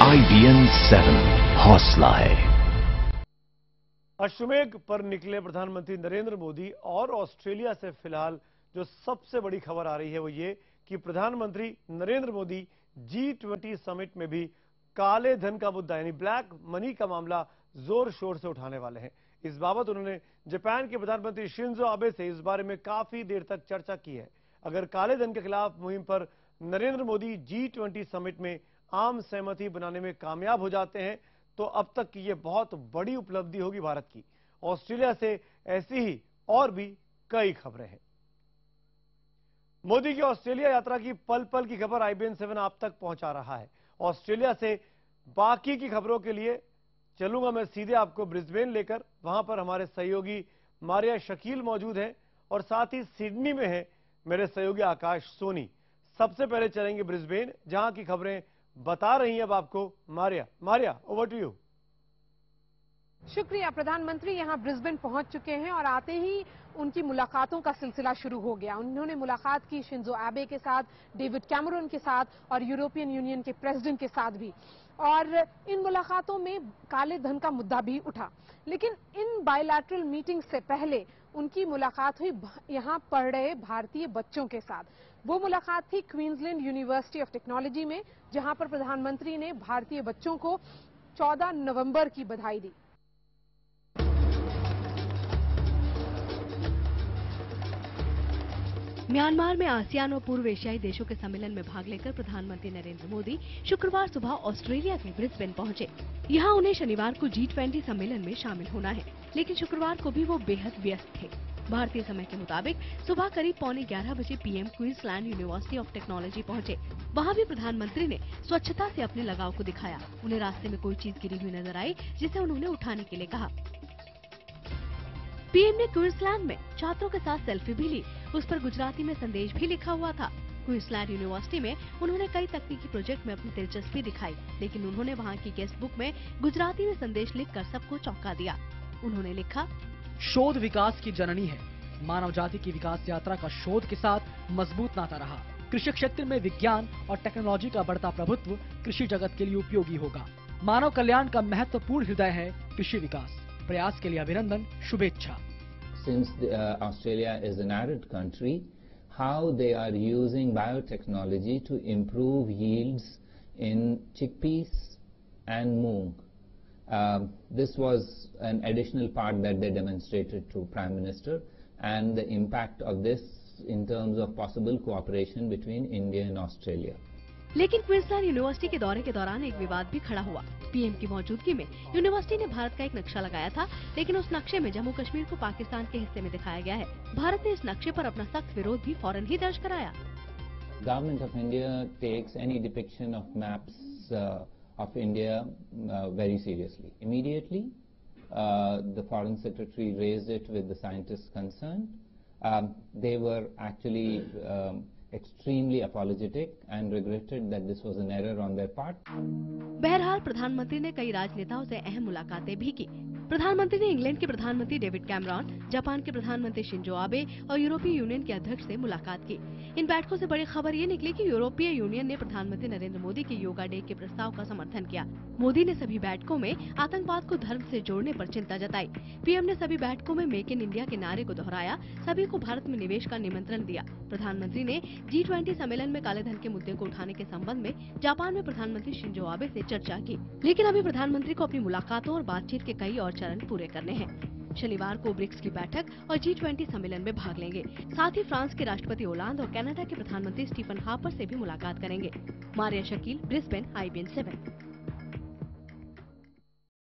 IBN 7 हौसला है। अश्वमेध पर निकले प्रधानमंत्री नरेंद्र मोदी और ऑस्ट्रेलिया से फिलहाल जो सबसे बड़ी खबर आ रही है वो ये कि प्रधानमंत्री नरेंद्र मोदी G20 समिट में भी काले धन का मुद्दा यानी ब्लैक मनी का मामला जोर शोर से उठाने वाले हैं। इस बाबत उन्होंने जापान के प्रधानमंत्री शिंजो आबे से इस बारे में काफी देर तक चर्चा की है। अगर काले धन के खिलाफ मुहिम पर नरेंद्र मोदी G20 समिट में आम सहमति बनाने में कामयाब हो जाते हैं तो अब तक की यह बहुत बड़ी उपलब्धि होगी भारत की। ऑस्ट्रेलिया से ऐसी ही और भी कई खबरें हैं। मोदी की ऑस्ट्रेलिया यात्रा की पल पल की खबर IBN 7 आप तक पहुंचा रहा है। ऑस्ट्रेलिया से बाकी की खबरों के लिए चलूंगा मैं सीधे आपको ब्रिस्बेन लेकर। वहां पर हमारे सहयोगी मारिया शकील मौजूद हैं और साथ ही सिडनी में है मेरे सहयोगी आकाश सोनी। सबसे पहले चलेंगे ब्रिस्बेन, जहां की खबरें बता रही हैं अब आपको मारिया, ओवर टू यू। शुक्रिया। प्रधानमंत्री यहां ब्रिस्बेन पहुंच चुके हैं और आते ही उनकी मुलाकातों का सिलसिला शुरू हो गया। उन्होंने मुलाकात की शिंजो आबे के साथ, डेविड कैमरून के साथ और यूरोपियन यूनियन के प्रेसिडेंट के साथ भी। और इन मुलाकातों में काले धन का मुद्दा भी उठा। लेकिन इन बायलैटरल मीटिंग से पहले उनकी मुलाकात हुई यहां पढ़ रहे भारतीय बच्चों के साथ। वो मुलाकात थी क्वींसलैंड यूनिवर्सिटी ऑफ टेक्नोलॉजी में, जहां पर प्रधानमंत्री ने भारतीय बच्चों को 14 नवंबर की बधाई दी। म्यांमार में आसियान और पूर्व एशियाई देशों के सम्मेलन में भाग लेकर प्रधानमंत्री नरेंद्र मोदी शुक्रवार सुबह ऑस्ट्रेलिया के ब्रिस्बेन पहुंचे। यहां उन्हें शनिवार को G20 सम्मेलन में शामिल होना है, लेकिन शुक्रवार को भी वो बेहद व्यस्त थे। भारतीय समय के मुताबिक सुबह करीब 11:15 बजे PM Queensland university of technology पहुंचे। वहां भी प्रधानमंत्री ने स्वच्छता से अपने लगाव को दिखाया। उन्हें रास्ते में कोई चीज गिरी हुई नजर आई जिसे उन्होंने उठाने के लिए कहा। PM ने क्वींसलैंड में छात्रों के साथ सेल्फी भी ली। उस पर गुजराती में संदेश भी लिखा हुआ था। क्वींसलैंड यूनिवर्सिटी में उन्होंने कई तकनीकी प्रोजेक्ट में अपनी दिलचस्पी दिखाई, लेकिन उन्होंने वहां की गेस्ट बुक में गुजराती में संदेश लिखकर सबको चौंका दिया। उन्होंने लिखा, शोध विकास की जननी है। मानव जाति की विकास यात्रा का शोध के साथ मजबूत नाता रहा। कृषि क्षेत्र में विज्ञान और टेक्नोलॉजी का बढ़ता प्रभुत्व कृषि जगत के लिए उपयोगी होगा। मानव कल्याण का महत्वपूर्ण हृदय है कृषि विकास। प्रयास के लिए अभिनंदन, शुभेच्छा। Since Australia is an arid country, how they are using biotechnology to improve yields in chickpeas and moong. This was an additional part that they demonstrated to Prime Minister, and the impact of this in terms of possible cooperation between India and Australia. लेकिन Queensland university के दौरे के दौरान एक विवाद भी खड़ा हुआ। PM की मौजूदगी में यूनिवर्सिटी ने भारत का एक नक्शा लगाया था, लेकिन उस नक्शे में जम्मू कश्मीर को पाकिस्तान के हिस्से में दिखाया गया है। भारत ने इस नक्शे पर अपना सख्त विरोध भी फौरन ही दर्ज कराया। Government of India takes any depiction of maps of India very seriously. Immediately, the Foreign Secretary raised it with the scientists concerned. They were actually extremely apologetic and regretted that this was an error on their part. बहरहाल प्रधानमंत्री ने कई राजनेताओं से अहम मुलाकातें भी की। प्रधानमंत्री ने इंग्लैंड के प्रधानमंत्री डेविड कैमरॉन, जापान के प्रधानमंत्री शिंजो आबे और यूरोपीय यूनियन के अध्यक्ष से मुलाकात की। इन बैठकों से बड़ी खबर ये निकली कि यूरोपीय यूनियन ने प्रधानमंत्री नरेंद्र मोदी के योगा डे के प्रस्ताव का समर्थन किया। मोदी ने सभी बैठकों में आतंकवाद को धर्म से जोड़ने पर चिंता जताई। PM ने सभी बैठकों में मेक इन इंडिया के नारे को दोहराया, सभी को भारत में निवेश का निमंत्रण दिया। प्रधानमंत्री ने G20 सम्मेलन में काले धन के मुद्दे को उठाने के संबंध में जापान में प्रधानमंत्री शिंजो आबे से चर्चा की। लेकिन अभी प्रधानमंत्री को अपनी मुलाकातों और बातचीत के कई और चरण पूरे करने हैं। शनिवार को ब्रिक्स की बैठक और G20 सम्मेलन में भाग लेंगे। साथ ही फ्रांस के राष्ट्रपति ओलांद और कनाडा के प्रधानमंत्री स्टीफन हार्पर से भी मुलाकात करेंगे। Maria Shakeel, Brisbane, IBN 7।